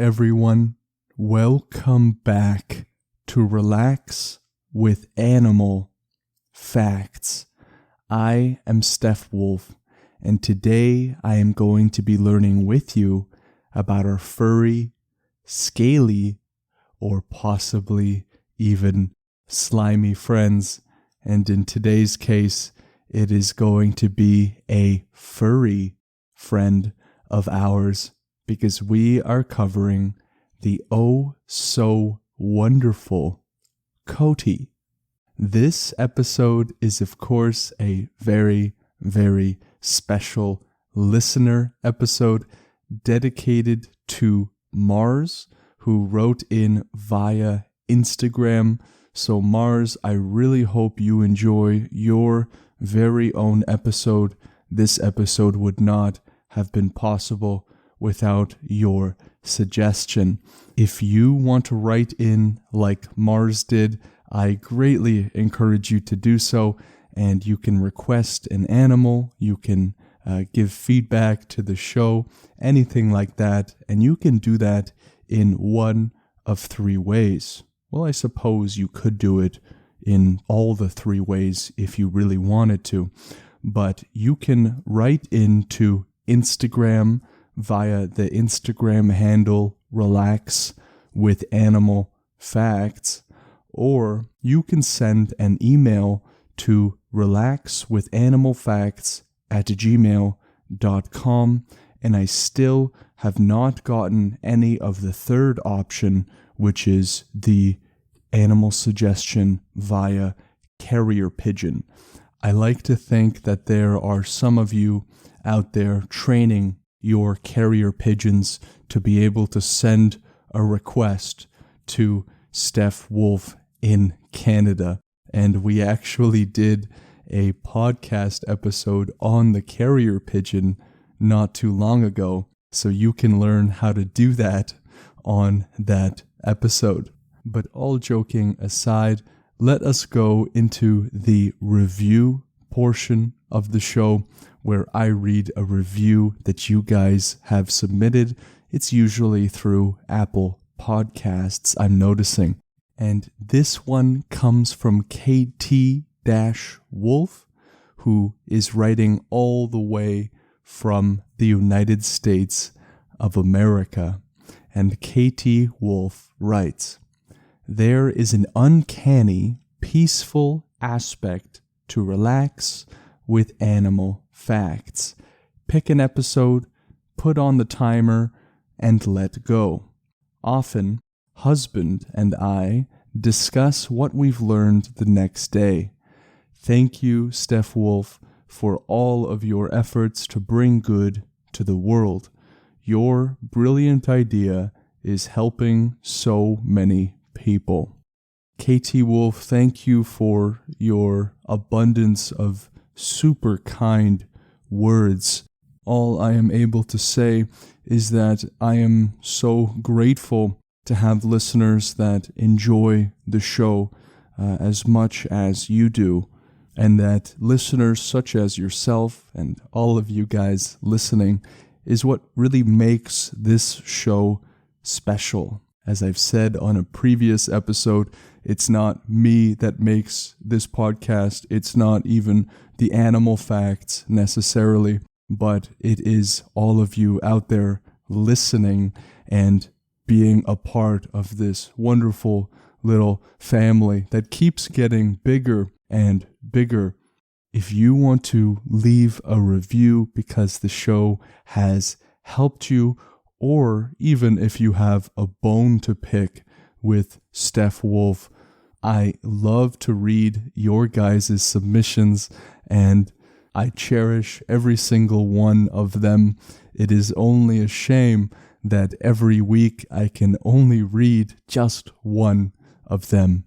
everyone. Welcome back to Relax with Animal Facts. I am Steph Wolf, and today I am going to be learning with you about our furry, scaly, or possibly even slimy friends. And in today's case, it is going to be a furry friend of ours, because we are covering the so wonderful Coati. This episode is, of course, a very, very special listener episode dedicated to Mars, who wrote in via Instagram. So Mars, I really hope you enjoy your very own episode. This episode would not have been possible without your suggestion. If you want to write in like Mars did, I greatly encourage you to do so, and you can request an animal, you can give feedback to the show, anything like that, and you can do that in one of three ways. Well, I suppose you could do it in all the three ways if you really wanted to, but you can write into Instagram via the Instagram handle Relax with Animal Facts, or you can send an email to relaxwithanimalfacts@gmail.com, and I still have not gotten any of the third option, which is the animal suggestion via carrier pigeon. I like to think that there are some of you out there training your carrier pigeons to be able to send a request to Steph Wolf in Canada. And we actually did a podcast episode on the carrier pigeon not too long ago. So you can learn how to do that on that episode. But all joking aside, let us go into the review portion of the show, where I read a review that you guys have submitted. It's usually through Apple Podcasts, I'm noticing. And this one comes from KT-Wolf, who is writing all the way from the United States of America. And KT Wolf writes, "There is an uncanny, peaceful aspect to Relax with Animal Facts. Pick an episode, put on the timer, and let go. Often, husband and I discuss what we've learned the next day. Thank you, Steph Wolf, for all of your efforts to bring good to the world. Your brilliant idea is helping so many people." KT Wolf, thank you for your abundance of super kind words. All I am able to say is that I am so grateful to have listeners that enjoy the show as much as you do, and that listeners such as yourself and all of you guys listening is what really makes this show special. As I've said on a previous episode, it's not me that makes this podcast. It's not even the animal facts necessarily, but it is all of you out there listening and being a part of this wonderful little family that keeps getting bigger and bigger. If you want to leave a review because the show has helped you, or even if you have a bone to pick with Steph Wolf, I love to read your guys' submissions, and I cherish every single one of them. It is only a shame that every week I can only read just one of them.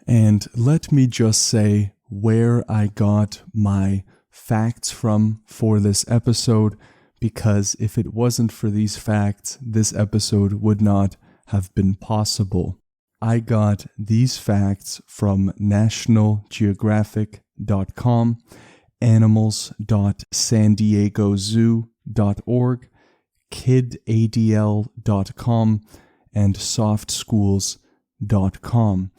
And let me just say where I got my facts from for this episode, because if it wasn't for these facts, this episode would not have been possible. I got these facts from nationalgeographic.com, animals.sandiegozoo.org, kidadl.com and softschools.com.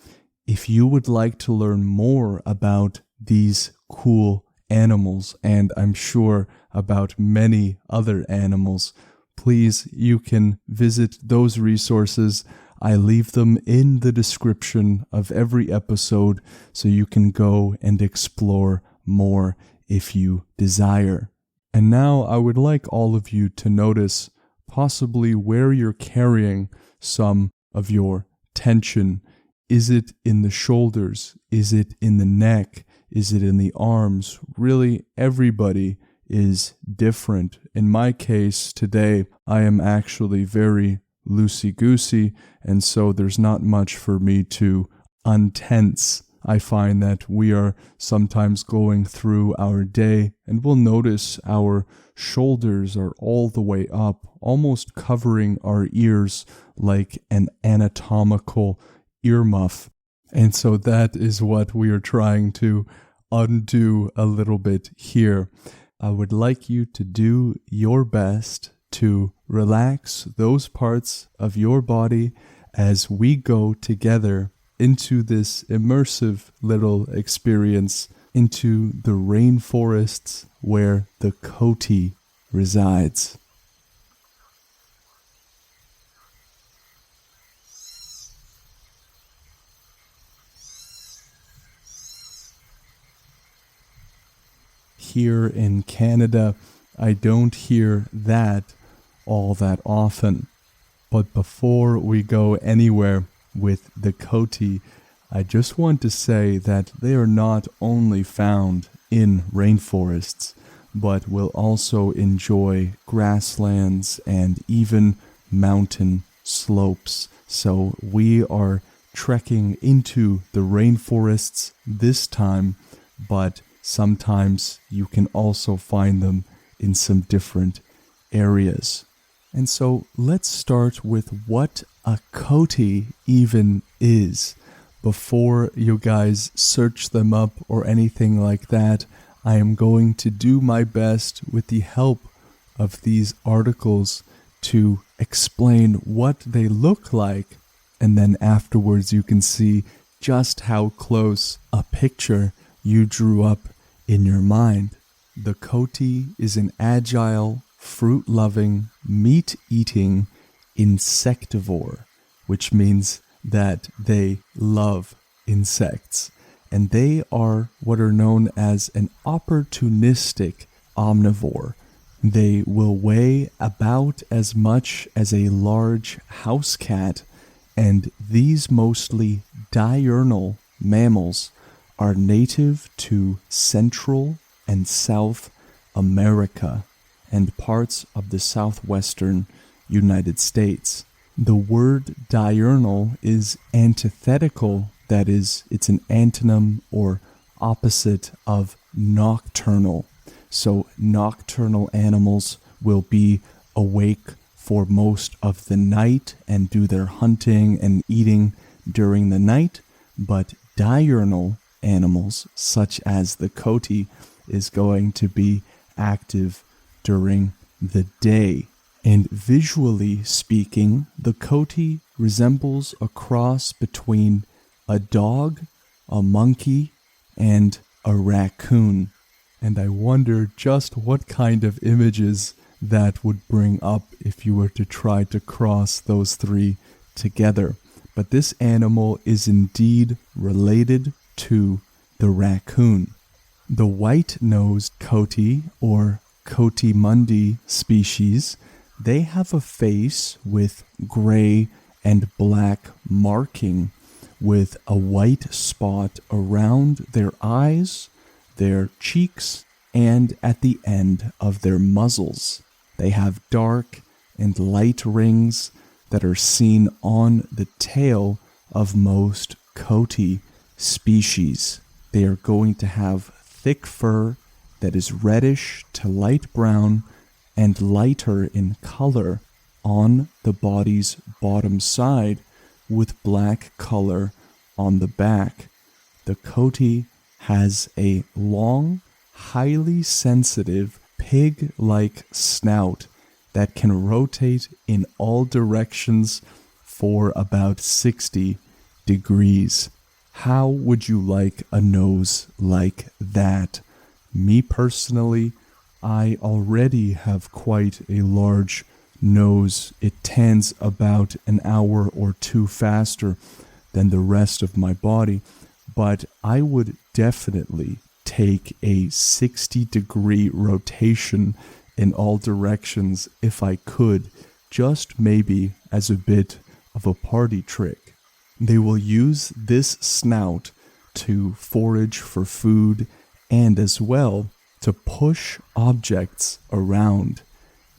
If you would like to learn more about these cool animals, and I'm sure about many other animals, please, you can visit those resources. I leave them in the description of every episode so you can go and explore more if you desire. And now I would like all of you to notice possibly where you're carrying some of your tension. Is it in the shoulders? Is it in the neck? Is it in the arms? Really, everybody is different. In my case today, I am actually very loosey-goosey, and so there's not much for me to untense. I find that we are sometimes going through our day and we'll notice our shoulders are all the way up, almost covering our ears like an anatomical earmuff. And so that is what we are trying to undo a little bit here. I would like you to do your best to relax those parts of your body as we go together into this immersive little experience into the rainforests where the Coati resides. Here in Canada, I don't hear that all that often. But before we go anywhere with the Coati, I just want to say that they are not only found in rainforests, but will also enjoy grasslands and even mountain slopes. So we are trekking into the rainforests this time, but sometimes you can also find them in some different areas. And so let's start with what a Coati even is. Before you guys search them up or anything like that, I am going to do my best with the help of these articles to explain what they look like, and then afterwards you can see just how close a picture you drew up in your mind. The Coati is an agile, fruit-loving, meat-eating insectivore, which means that they love insects. And they are what are known as an opportunistic omnivore. They will weigh about as much as a large house cat, and these mostly diurnal mammals are native to Central and South America and parts of the southwestern United States. The word diurnal is antithetical, that is, it's an antonym or opposite of nocturnal. So nocturnal animals will be awake for most of the night and do their hunting and eating during the night, but diurnal animals, such as the Coati, is going to be active during the day. And visually speaking, the Coati resembles a cross between a dog, a monkey, and a raccoon. And I wonder just what kind of images that would bring up if you were to try to cross those three together. But this animal is indeed related to the raccoon. The white-nosed Coati, or Coatimundi species, they have a face with gray and black marking, with a white spot around their eyes, their cheeks, and at the end of their muzzles. They have dark and light rings that are seen on the tail of most Coati species. They are going to have thick fur that is reddish to light brown and lighter in color on the body's bottom side, with black color on the back. The Coati has a long, highly sensitive, pig-like snout that can rotate in all directions for about 60 degrees. How would you like a nose like that? Me personally, I already have quite a large nose. It tans about an hour or two faster than the rest of my body, but I would definitely take a 60-degree rotation in all directions if I could, just maybe as a bit of a party trick. They will use this snout to forage for food and as well to push objects around.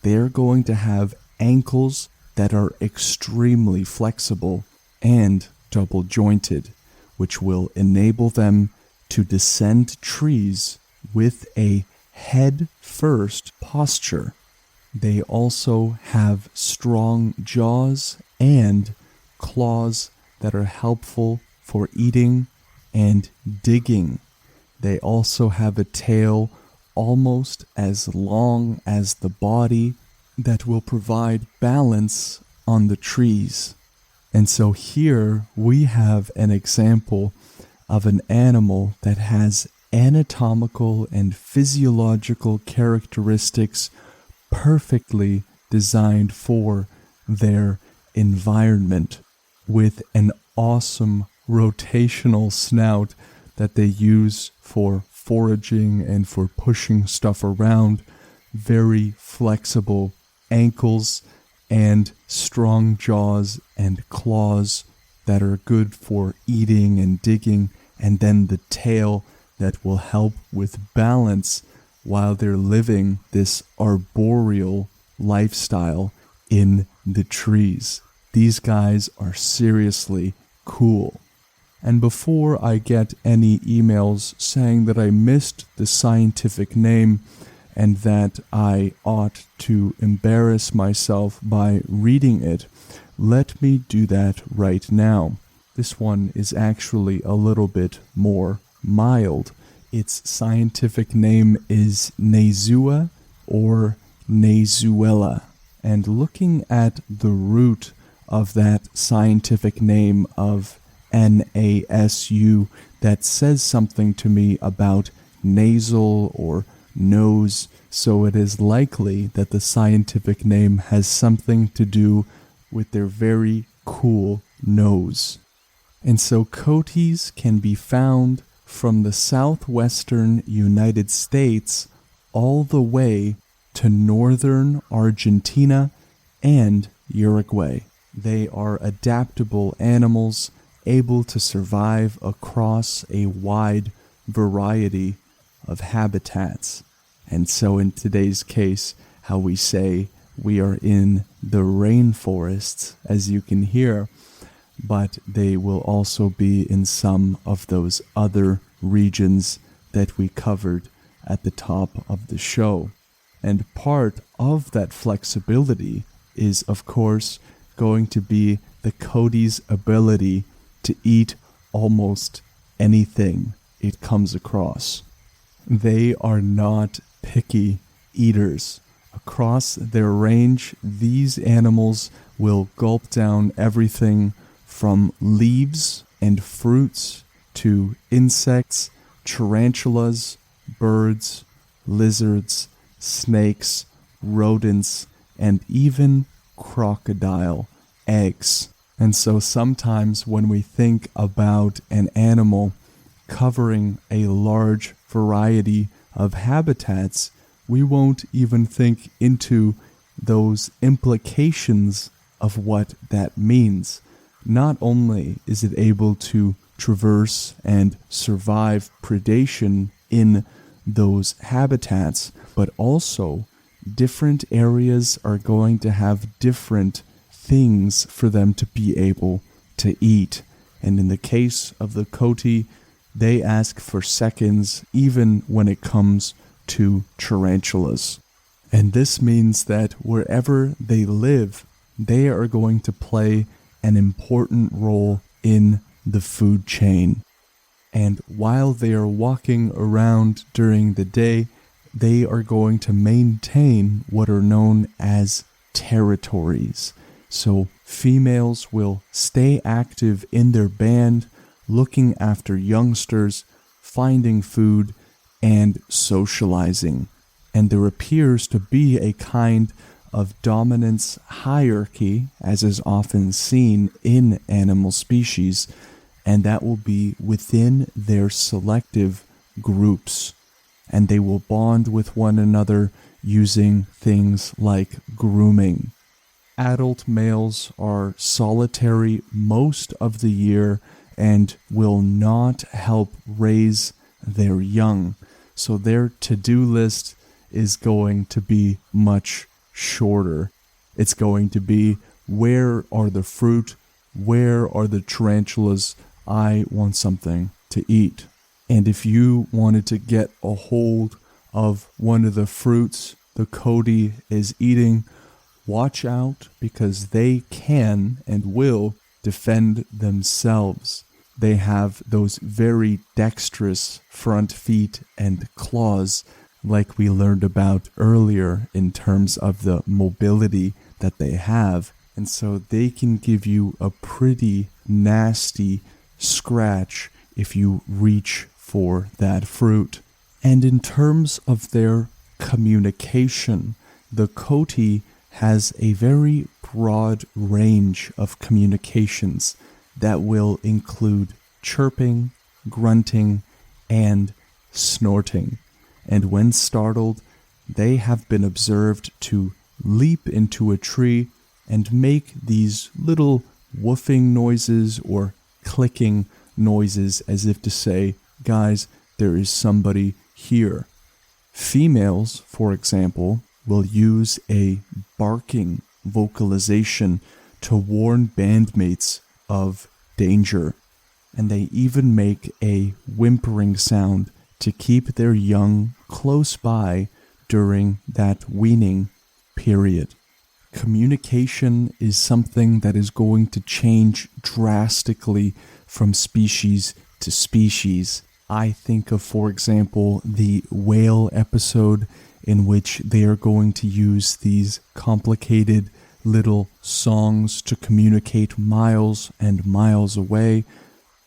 They're going to have ankles that are extremely flexible and double jointed, which will enable them to descend trees with a head first posture. They also have strong jaws and claws that are helpful for eating and digging. They also have a tail almost as long as the body that will provide balance on the trees. And so here we have an example of an animal that has anatomical and physiological characteristics perfectly designed for their environment, with an awesome rotational snout that they use for foraging and for pushing stuff around, very flexible ankles, and strong jaws and claws that are good for eating and digging, and then the tail that will help with balance while they're living this arboreal lifestyle in the trees. These guys are seriously cool. And before I get any emails saying that I missed the scientific name and that I ought to embarrass myself by reading it, let me do that right now. This one is actually a little bit more mild. Its scientific name is Nasua or Nasuella. And looking at the root of that scientific name of Nasu, that says something to me about nasal or nose, so it is likely that the scientific name has something to do with their very cool nose. And so coatis can be found from the southwestern United States all the way to northern Argentina and Uruguay. They are adaptable animals able to survive across a wide variety of habitats. And so in today's case, how we say we are in the rainforests, as you can hear, but they will also be in some of those other regions that we covered at the top of the show. And part of that flexibility is, of course, going to be the coati's ability to eat almost anything it comes across. They are not picky eaters. Across their range, these animals will gulp down everything from leaves and fruits to insects, tarantulas, birds, lizards, snakes, rodents, and even crocodile eggs. And so sometimes when we think about an animal covering a large variety of habitats, we won't even think into those implications of what that means. Not only is it able to traverse and survive predation in those habitats, but also different areas are going to have different things for them to be able to eat. And in the case of the coati, they ask for seconds even when it comes to tarantulas. And this means that wherever they live, they are going to play an important role in the food chain. And while they are walking around during the day, they are going to maintain what are known as territories. So females will stay active in their band, looking after youngsters, finding food, and socializing. And there appears to be a kind of dominance hierarchy, as is often seen in animal species, and that will be within their selective groups. And they will bond with one another using things like grooming. Adult males are solitary most of the year and will not help raise their young. So their to-do list is going to be much shorter. It's going to be, where are the fruit? Where are the tarantulas? I want something to eat. And if you wanted to get a hold of one of the fruits the Coati is eating, watch out, because they can and will defend themselves. They have those very dexterous front feet and claws, like we learned about earlier in terms of the mobility that they have. And so they can give you a pretty nasty scratch if you reach for that fruit. And in terms of their communication, the Coati has a very broad range of communications that will include chirping, grunting, and snorting. And when startled, they have been observed to leap into a tree and make these little woofing noises or clicking noises, as if to say, guys, there is somebody here. Females, for example, will use a barking vocalization to warn bandmates of danger, and they even make a whimpering sound to keep their young close by during that weaning period. Communication is something that is going to change drastically from species to species. I think of, for example, the whale episode in which they are going to use these complicated little songs to communicate miles and miles away,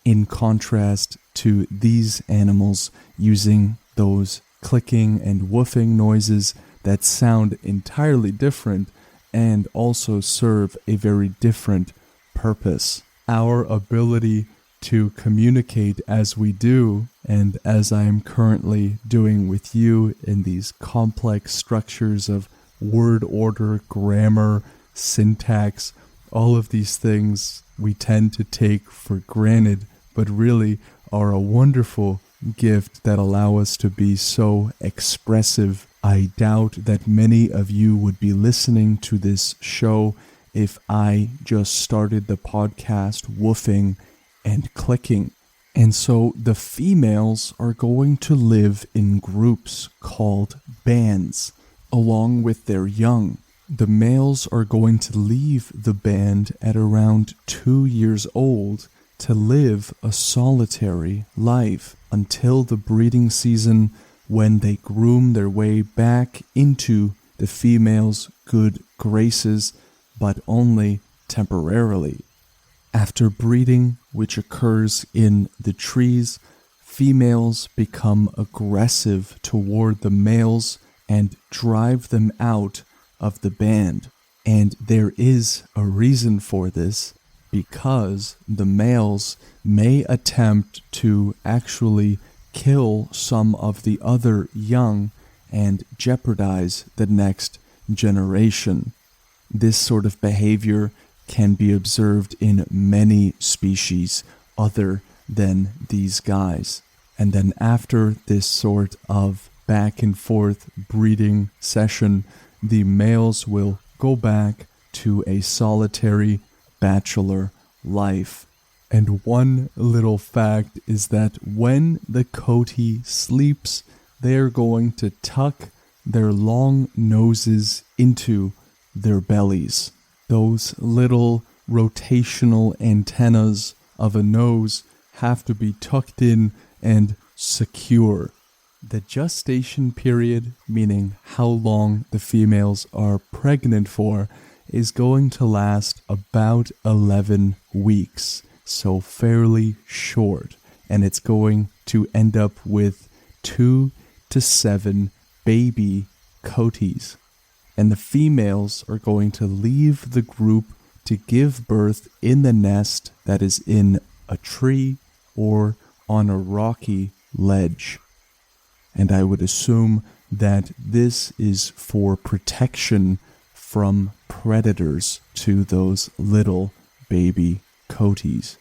in contrast to these animals using those clicking and woofing noises that sound entirely different and also serve a very different purpose. Our ability to communicate as we do, and as I am currently doing with you in these complex structures of word order, grammar, syntax, all of these things we tend to take for granted, but really are a wonderful gift that allow us to be so expressive. I doubt that many of you would be listening to this show if I just started the podcast woofing and clicking. And so the females are going to live in groups called bands, along with their young. The males are going to leave the band at around 2 years old to live a solitary life until the breeding season, when they groom their way back into the female's good graces, but only temporarily. After breeding, which occurs in the trees, females become aggressive toward the males and drive them out of the band. And there is a reason for this, because the males may attempt to actually kill some of the other young and jeopardize the next generation. This sort of behavior can be observed in many species other than these guys. And then after this sort of back and forth breeding session, the males will go back to a solitary bachelor life. And one little fact is that when the Coati sleeps, they're going to tuck their long noses into their bellies. Those little rotational antennas of a nose have to be tucked in and secure. The gestation period, meaning how long the females are pregnant for, is going to last about 11 weeks, so fairly short, and it's going to end up with 2 to 7 baby coatis. And the females are going to leave the group to give birth in the nest that is in a tree or on a rocky ledge. And I would assume that this is for protection from predators to those little baby coatis.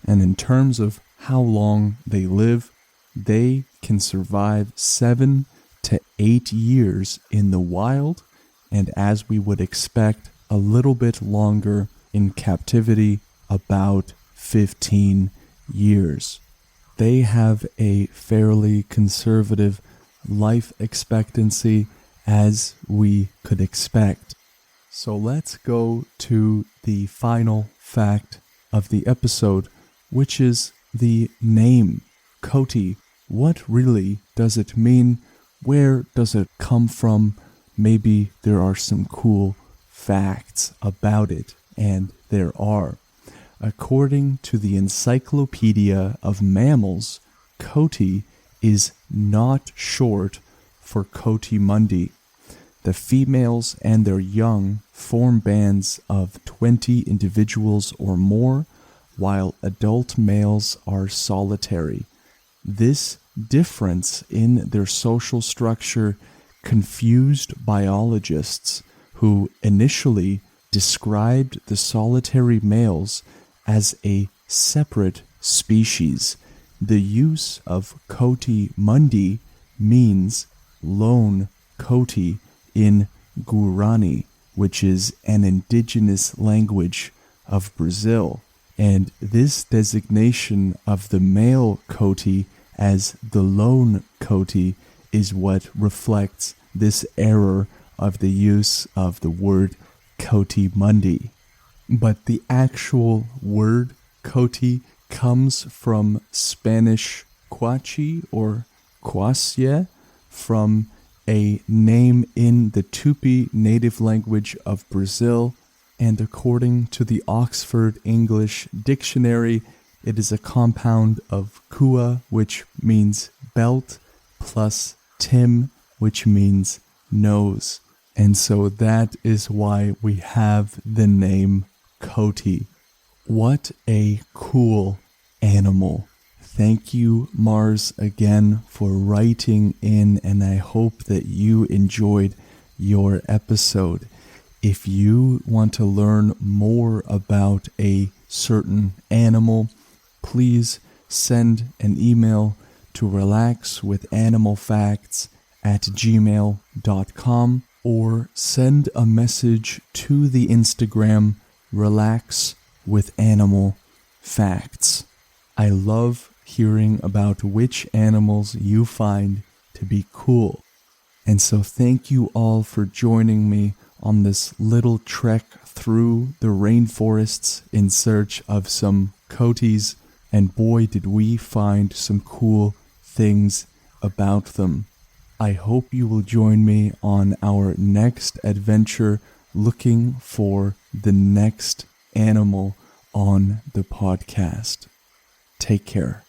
And in terms of how long they live, they can survive 7 to 8 years in the wild, and as we would expect, a little bit longer in captivity, about 15 years. They have a fairly conservative life expectancy, as we could expect. So let's go to the final fact of the episode, which is the name, Coati. What really does it mean? Where does it come from? Maybe there are some cool facts about it, and there are. According to the Encyclopedia of Mammals, Coati is not short for coatimundi. The females and their young form bands of 20 individuals or more, while adult males are solitary. This difference in their social structure confused biologists who initially described the solitary males as a separate species. The use of coatimundi means lone coati in Guarani, which is an indigenous language of Brazil. And this designation of the male coati as the lone coati is what reflects this error of the use of the word coatimundi. But the actual word coati comes from Spanish Coati or Coacia, from a name in the Tupi native language of Brazil, and according to the Oxford English Dictionary, it is a compound of kua, which means belt, plus tim, which means nose. And so that is why we have the name Coati. What a cool animal. Thank you, Mars, again for writing in, and I hope that you enjoyed your episode. If you want to learn more about a certain animal, please send an email to relaxwithanimalfacts@gmail.com or send a message to the Instagram Relax with Animal Facts. I love hearing about which animals you find to be cool. And so thank you all for joining me on this little trek through the rainforests in search of some coatis, and boy did we find some cool things about them. I hope you will join me on our next adventure looking for the next animal on the podcast. Take care.